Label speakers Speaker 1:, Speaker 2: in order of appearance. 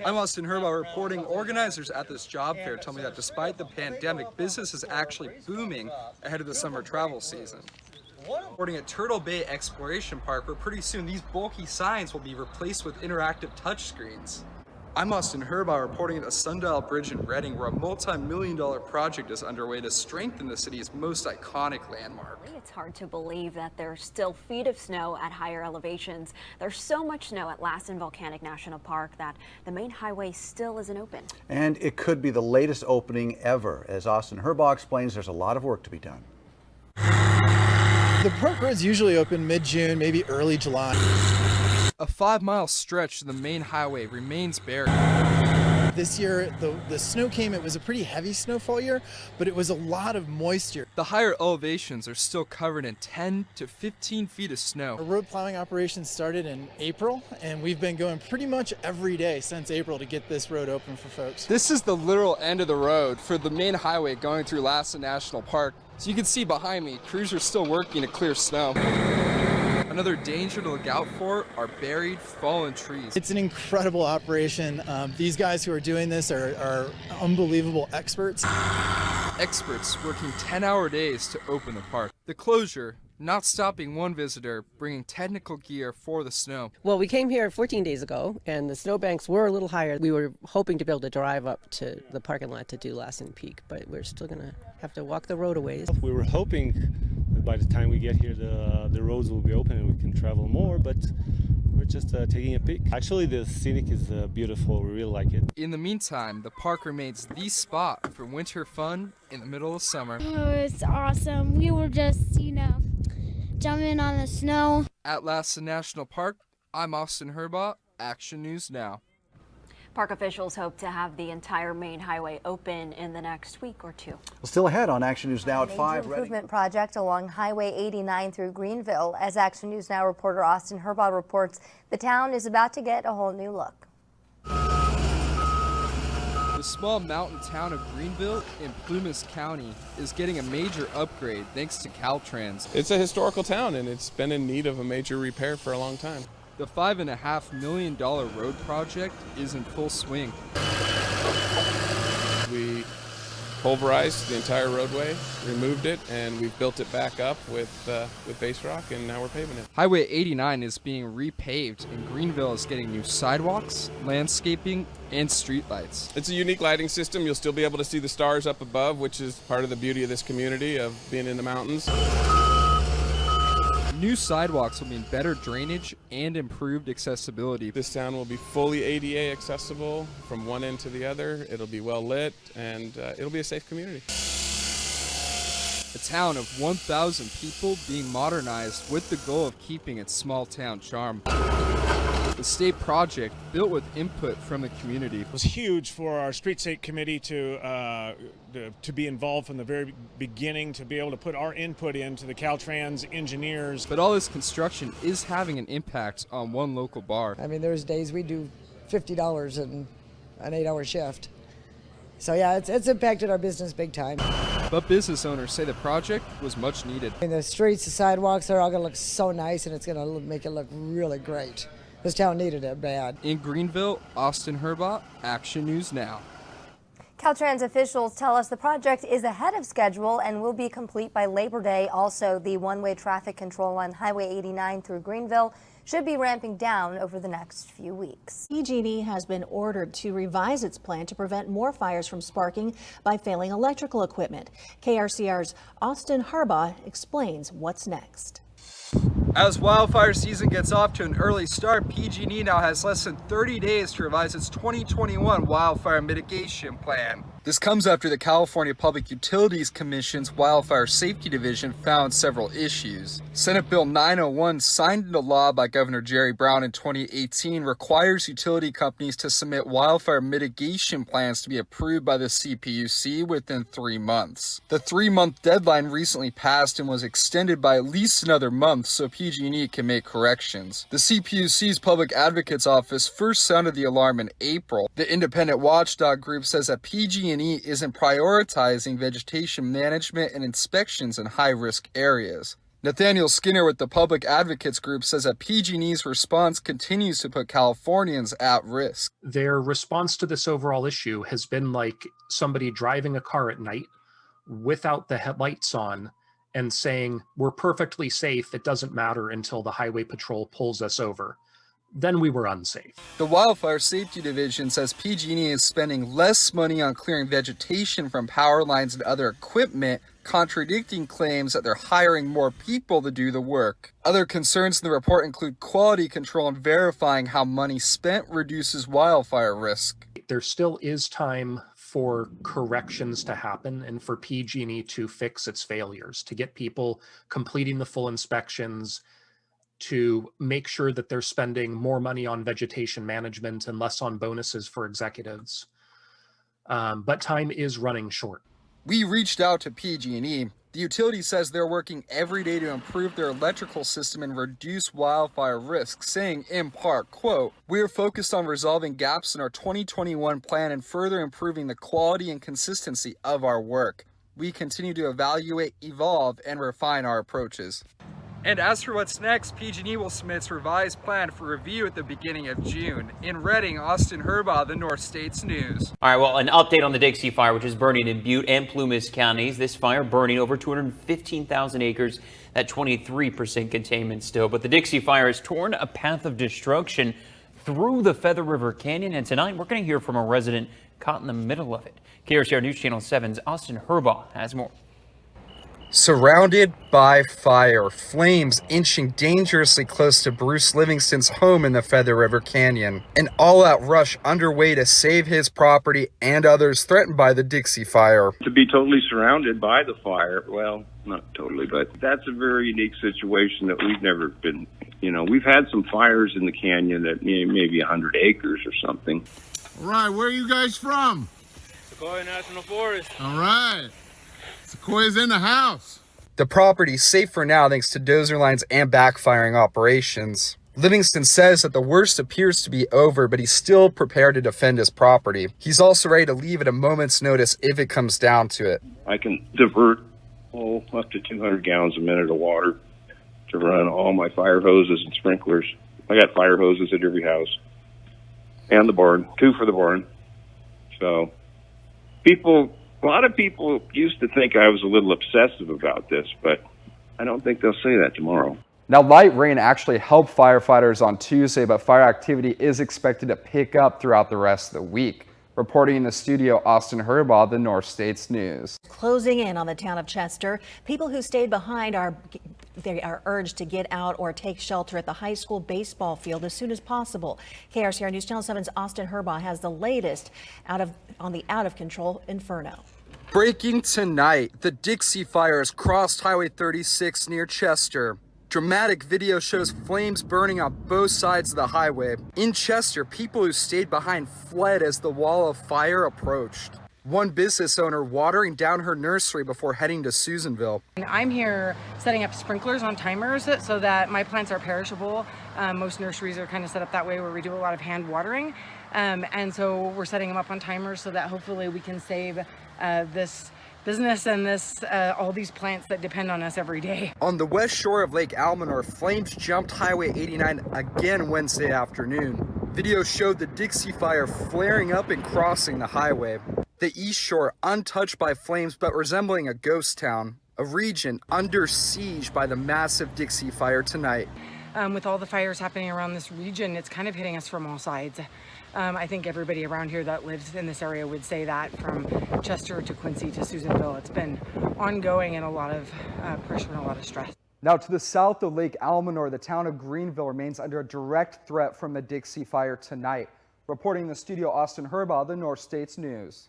Speaker 1: I'm Austin Herbaugh reporting. Organizers at this job fair tell me that despite the pandemic, business is actually booming ahead of the summer travel season. Reporting at Turtle Bay Exploration Park, where pretty soon these bulky signs will be replaced with interactive touchscreens. I'm Austin Herbaugh reporting at the Sundial Bridge in Reading, where a multi-million-dollar project is underway to strengthen the city's most iconic landmark.
Speaker 2: It's hard to believe that there's still feet of snow at higher elevations. There's so much snow at Lassen Volcanic National Park that the main highway still isn't open.
Speaker 3: And it could be the latest opening ever. As Austin Herbaugh explains, there's a lot of work to be done.
Speaker 4: The park roads usually open mid-June, maybe early July.
Speaker 1: A 5-mile stretch of the main highway remains buried.
Speaker 4: This year, the snow came, it was a pretty heavy snowfall year, but it was a lot of moisture.
Speaker 1: The higher elevations are still covered in 10 to 15 feet of snow.
Speaker 4: Our road plowing operation started in April, and we've been going pretty much every day since April to get this road open for folks.
Speaker 1: This is the literal end of the road for the main highway going through Lassen National Park. So you can see behind me, crews are still working to clear snow. Another danger to look out for are buried, fallen trees.
Speaker 4: It's an incredible operation. These guys who are doing this are unbelievable experts.
Speaker 1: Experts working 10-hour days to open the park. The closure not stopping one visitor bringing technical gear for the snow.
Speaker 5: Well, we came here 14 days ago, and the snowbanks were a little higher. We were hoping to be able to drive up to the parking lot to do Lassen Peak, but we're still going to have to walk the road a ways.
Speaker 6: We were hoping that by the time we get here, the roads will be open and we can travel more, but we're just taking a peek. Actually, the scenic is beautiful. We really like it.
Speaker 1: In the meantime, the park remains the spot for winter fun in the middle of summer.
Speaker 7: Oh, it's awesome. We were just, jumping on the snow.
Speaker 1: At Lassen National Park, I'm Austin Herbaugh, Action News Now.
Speaker 2: Park officials hope to have the entire main highway open in the next week or two.
Speaker 3: Well, still ahead on Action News Now at 5.
Speaker 8: Improvement project along Highway 89 through Greenville. As Action News Now reporter Austin Herbaugh reports, the town is about to get a whole new look.
Speaker 1: The small mountain town of Greenville in Plumas County is getting a major upgrade thanks to Caltrans.
Speaker 9: It's a historical town and it's been in need of a major repair for a long time.
Speaker 1: The $5.5 million road project is in full swing.
Speaker 9: We pulverized the entire roadway, removed it, and we've built it back up with base rock, and now we're paving it.
Speaker 1: Highway 89 is being repaved, and Greenville is getting new sidewalks, landscaping, and streetlights.
Speaker 9: It's a unique lighting system. You'll still be able to see the stars up above, which is part of the beauty of this community of being in the mountains.
Speaker 1: New sidewalks will mean better drainage and improved accessibility.
Speaker 9: This town will be fully ADA accessible from one end to the other. It'll be well lit, and it'll be a safe community.
Speaker 1: A town of 1,000 people being modernized with the goal of keeping its small town charm. The state project, built with input from the community,
Speaker 10: was huge for our Streetscape Committee to be involved from the very beginning, to be able to put our input into the Caltrans engineers.
Speaker 1: But all this construction is having an impact on one local bar.
Speaker 11: I mean, there's days we do $50 in an 8-hour shift. So yeah, it's impacted our business big time.
Speaker 1: But business owners say the project was much needed.
Speaker 11: And the streets, the sidewalks, they're all going to look so nice, and it's going to make it look really great. This town needed it bad.
Speaker 1: In Greenville, Austin Herbaugh, Action News Now.
Speaker 8: Caltrans officials tell us the project is ahead of schedule and will be complete by Labor Day. Also, the one-way traffic control on Highway 89 through Greenville should be ramping down over the next few weeks.
Speaker 12: PG&E has been ordered to revise its plan to prevent more fires from sparking by failing electrical equipment. KRCR's Austin Herbaugh explains what's next.
Speaker 1: As wildfire season gets off to an early start, PG&E now has less than 30 days to revise its 2021 wildfire mitigation plan. This comes after the California Public Utilities Commission's Wildfire Safety Division found several issues. Senate Bill 901, signed into law by Governor Jerry Brown in 2018, requires utility companies to submit wildfire mitigation plans to be approved by the CPUC within 3 months. The 3-month deadline recently passed and was extended by at least another month so PG&E can make corrections. The CPUC's Public Advocate's Office first sounded the alarm in April. The independent watchdog group says that PG&E isn't prioritizing vegetation management and inspections in high-risk areas. Nathaniel Skinner with the Public Advocates Group says that PG&E's response continues to put Californians at risk.
Speaker 13: Their response to this overall issue has been like somebody driving a car at night without the headlights on and saying, we're perfectly safe, it doesn't matter until the highway patrol pulls us over. Then we were unsafe.
Speaker 1: The Wildfire Safety Division says PG&E is spending less money on clearing vegetation from power lines and other equipment, contradicting claims that they're hiring more people to do the work. Other concerns in the report include quality control and verifying how money spent reduces wildfire risk.
Speaker 13: There still is time for corrections to happen and for PG&E to fix its failures, to get people completing the full inspections, to make sure that they're spending more money on vegetation management and less on bonuses for executives. But time is running short.
Speaker 1: We reached out to PG&E. The utility says they're working every day to improve their electrical system and reduce wildfire risk, saying in part, quote, "We are focused on resolving gaps in our 2021 plan and further improving the quality and consistency of our work. We continue to evaluate, evolve, and refine our approaches." And as for what's next, PG&E will submit its revised plan for review at the beginning of June. In Reading, Austin Herbaugh, the North States News.
Speaker 14: All right, well, an update on the Dixie Fire, which is burning in Butte and Plumas counties. This fire burning over 215,000 acres, at 23% containment still. But the Dixie Fire has torn a path of destruction through the Feather River Canyon. And tonight, we're going to hear from a resident caught in the middle of it. KRCR News Channel 7's Austin Herbaugh has more.
Speaker 1: Surrounded by fire, flames inching dangerously close to Bruce Livingston's home in the Feather River Canyon. An all-out rush underway to save his property and others threatened by the Dixie Fire.
Speaker 15: To be totally surrounded by the fire, well, not totally, but that's a very unique situation that we've never been, we've had some fires in the canyon that maybe 100 acres or something.
Speaker 16: All right, where are you guys from?
Speaker 17: Sequoia National Forest.
Speaker 16: All right. Sequoia's in the house.
Speaker 1: The property's safe for now thanks to dozer lines and backfiring operations. Livingston says that the worst appears to be over, but he's still prepared to defend his property. He's also ready to leave at a moment's notice if it comes down to it.
Speaker 15: I can divert up to 200 gallons a minute of water to run all my fire hoses and sprinklers. I got fire hoses at every house and the barn, 2 for the barn. So a lot of people used to think I was a little obsessive about this, but I don't think they'll say that tomorrow.
Speaker 1: Now, light rain actually helped firefighters on Tuesday, but fire activity is expected to pick up throughout the rest of the week. Reporting in the studio, Austin Herbaugh, the North States News.
Speaker 12: Closing in on the town of Chester, people who stayed behind are urged to get out or take shelter at the high school baseball field as soon as possible. KRCR News Channel 7's Austin Herbaugh has the latest on the out-of-control inferno.
Speaker 1: Breaking tonight, the Dixie Fire has crossed Highway 36 near Chester. Dramatic video shows flames burning on both sides of the highway. In Chester, people who stayed behind fled as the wall of fire approached. One business owner watering down her nursery before heading to Susanville.
Speaker 18: I'm here setting up sprinklers on timers so that my plants are perishable. Most nurseries are kind of set up that way where we do a lot of hand watering. And so we're setting them up on timers so that hopefully we can save this business and all these plants that depend on us every day.
Speaker 1: On the west shore of Lake Almanor, flames jumped Highway 89 again Wednesday afternoon. Video showed the Dixie Fire flaring up and crossing the highway. The east shore untouched by flames but resembling a ghost town, a region under siege by the massive Dixie Fire tonight.
Speaker 18: With all the fires happening around this region, it's kind of hitting us from all sides. I think everybody around here that lives in this area would say that, from Chester to Quincy to Susanville. It's been ongoing and a lot of pressure and a lot of stress.
Speaker 1: Now to the south of Lake Almanor, the town of Greenville remains under a direct threat from the Dixie Fire tonight. Reporting in the studio, Austin Herbaugh, the North States News.